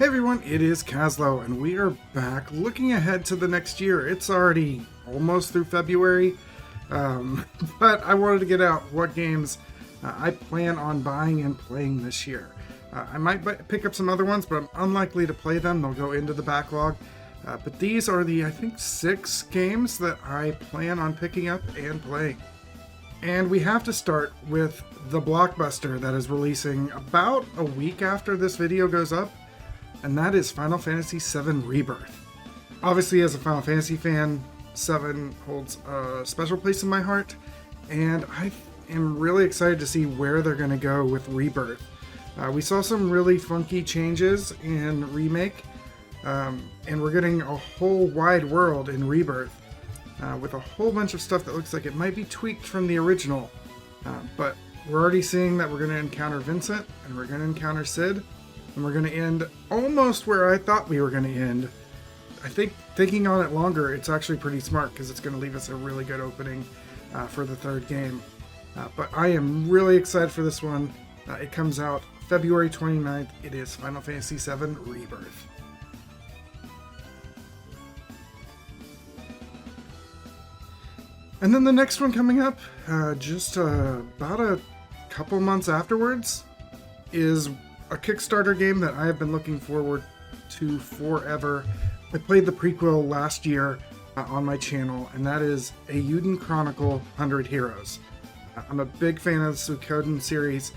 Hey everyone, it is Caslow, and we are back looking ahead to the next year. It's already almost through February, but I wanted to get out what games I plan on buying and playing this year. I might pick up some other ones, but I'm unlikely to play them. They'll go into the backlog. But these are the, I think, 6 games that I plan on picking up and playing. And we have to start with the blockbuster that is releasing about a week after this video goes up, and that is Final Fantasy VII Rebirth. Obviously, as a Final Fantasy fan, 7 holds a special place in my heart, and I am really excited to see where they're going to go with Rebirth. We saw some really funky changes in Remake, and we're getting a whole wide world in Rebirth, with a whole bunch of stuff that looks like it might be tweaked from the original. But we're already seeing that we're going to encounter Vincent, and we're going to encounter Cid, and we're going to end almost where I thought we were going to end. I think thinking on it longer, it's actually pretty smart because it's going to leave us a really good opening for the third game. But I am really excited for this one. It comes out February 29th. It is Final Fantasy VII Rebirth. And then the next one coming up, just about a couple months afterwards, is a Kickstarter game that I have been looking forward to forever. I played the prequel last year on my channel, and that is Eiyuden Chronicle 100 Heroes. I'm a big fan of the Suikoden series.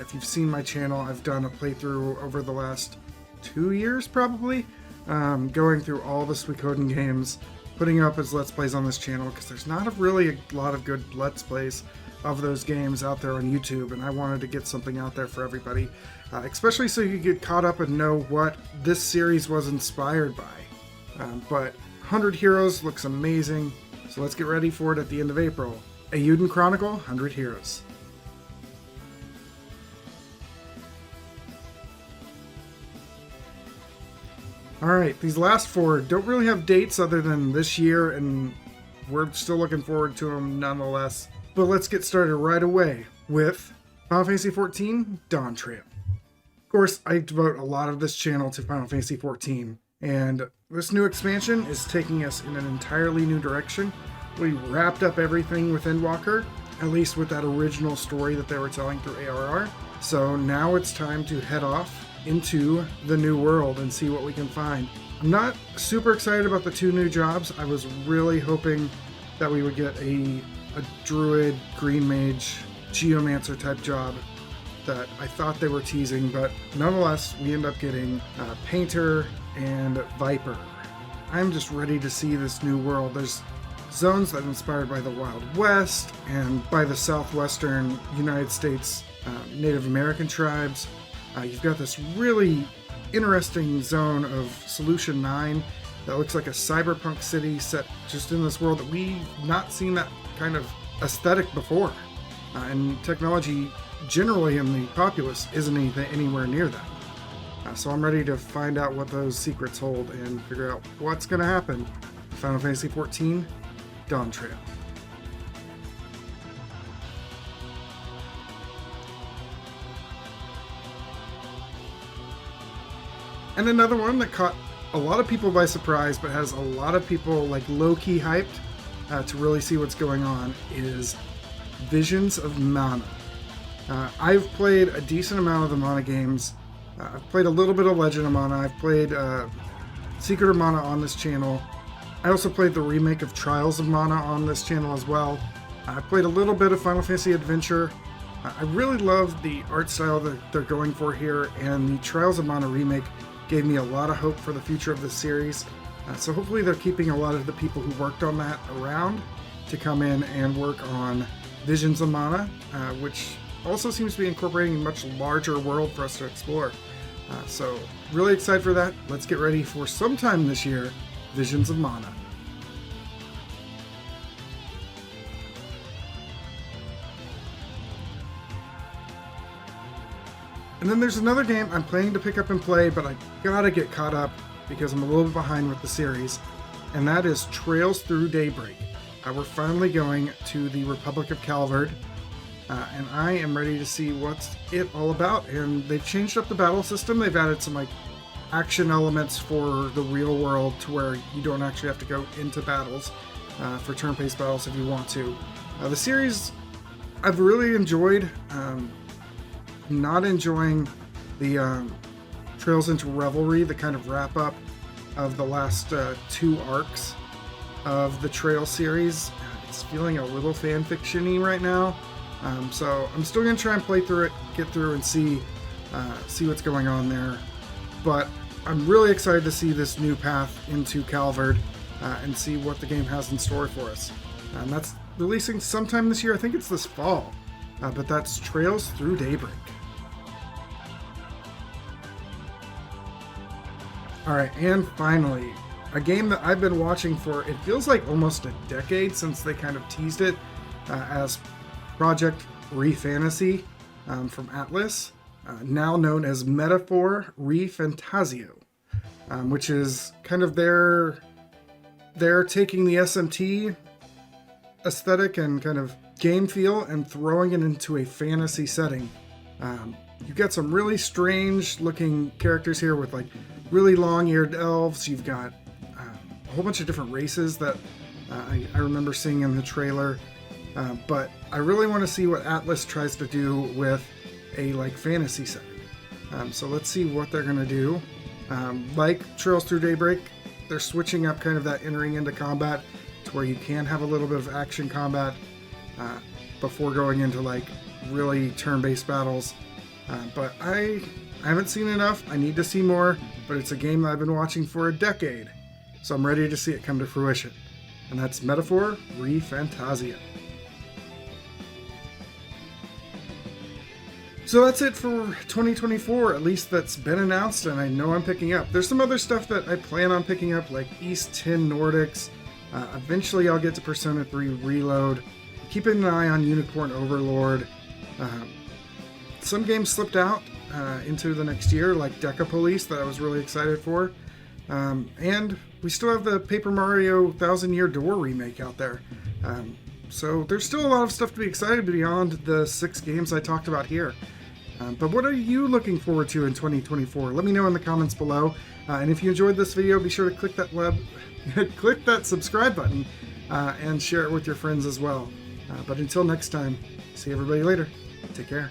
If you've seen my channel, I've done a playthrough over the last 2 years probably, going through all the Suikoden games, putting up as Let's Plays on this channel, because there's not really a lot of good Let's Plays of those games out there on YouTube, and I wanted to get something out there for everybody, especially so you get caught up and know what this series was inspired by. But 100 Heroes looks amazing, so let's get ready for it at the end of April. Eiyuden Chronicle 100 Heroes. Alright, these last 4 don't really have dates other than this year, and we're still looking forward to them nonetheless. But let's get started right away with Final Fantasy XIV Dawn Trail. Of course, I devote a lot of this channel to Final Fantasy XIV, and this new expansion is taking us in an entirely new direction. We wrapped up everything with Endwalker, at least with that original story that they were telling through ARR. So now it's time to head off into the new world and see what we can find. I'm not super excited about the 2 new jobs. I was really hoping that we would get a druid, green mage, geomancer type job that I thought they were teasing, but nonetheless, we end up getting painter and viper. I'm just ready to see this new world. There's zones that are inspired by the Wild West and by the southwestern United States Native American tribes. You've got this really interesting zone of Solution 9 that looks like a cyberpunk city set just in this world that we've not seen that kind of aesthetic before. And technology generally in the populace isn't anywhere near that. So I'm ready to find out what those secrets hold and figure out what's going to happen in Final Fantasy XIV Dawn Trail. And another one that caught a lot of people by surprise, but has a lot of people like low-key hyped to really see what's going on, is Visions of Mana. I've played a decent amount of the Mana games. I've played a little bit of Legend of Mana. I've played Secret of Mana on this channel. I also played the remake of Trials of Mana on this channel as well. I played a little bit of Final Fantasy Adventure. I really love the art style that they're going for here, and the Trials of Mana remake gave me a lot of hope for the future of this series. So hopefully they're keeping a lot of the people who worked on that around to come in and work on Visions of Mana, which also seems to be incorporating a much larger world for us to explore. So really excited for that. Let's get ready for sometime this year, Visions of Mana. And then there's another game I'm planning to pick up and play, but I gotta get caught up because I'm a little bit behind with the series, and that is Trails Through Daybreak. We're finally going to the Republic of Calvard, and I am ready to see what's it all about. And they've changed up the battle system. They've added some like action elements for the real world to where you don't actually have to go into battles for turn-based battles if you want to. The series I've really enjoyed. Not enjoying the Trails into Revelry, the kind of wrap-up of the last 2 arcs of the Trail series. It's feeling a little fanfiction-y right now. So I'm still going to try and play through it, get through and see what's going on there. But I'm really excited to see this new path into Calvard and see what the game has in store for us. And that's releasing sometime this year. I think it's this fall. But that's Trails Through Daybreak. Alright, and finally, a game that I've been watching for, it feels like almost a decade since they kind of teased it as Project Re-Fantasy from Atlas, now known as Metaphor Re-Fantasio, which is kind of they're taking the SMT aesthetic and kind of game feel and throwing it into a fantasy setting. You've got some really strange looking characters here with like really long-eared elves. You've got a whole bunch of different races that I remember seeing in the trailer. But I really want to see what Atlas tries to do with a like fantasy setting. So let's see what they're going to do. Like Trails Through Daybreak, they're switching up kind of that entering into combat to where you can have a little bit of action combat before going into like really turn-based battles. But I haven't seen enough. I need to see more, but it's a game that I've been watching for a decade, so I'm ready to see it come to fruition. And that's Metaphor Re-Fantasio. So that's it for 2024, at least that's been announced and I know I'm picking up. There's some other stuff that I plan on picking up, like East 10 Nordics. Eventually I'll get to Persona 3 Reload. Keeping an eye on Unicorn Overlord. Some games slipped out into the next year, like Deca Police, that I was really excited for. And we still have the Paper Mario Thousand Year Door remake out there. So there's still a lot of stuff to be excited beyond the 6 games I talked about here. But what are you looking forward to in 2024? Let me know in the comments below. And if you enjoyed this video, be sure to click that subscribe button and share it with your friends as well. But until next time, see everybody later. Take care.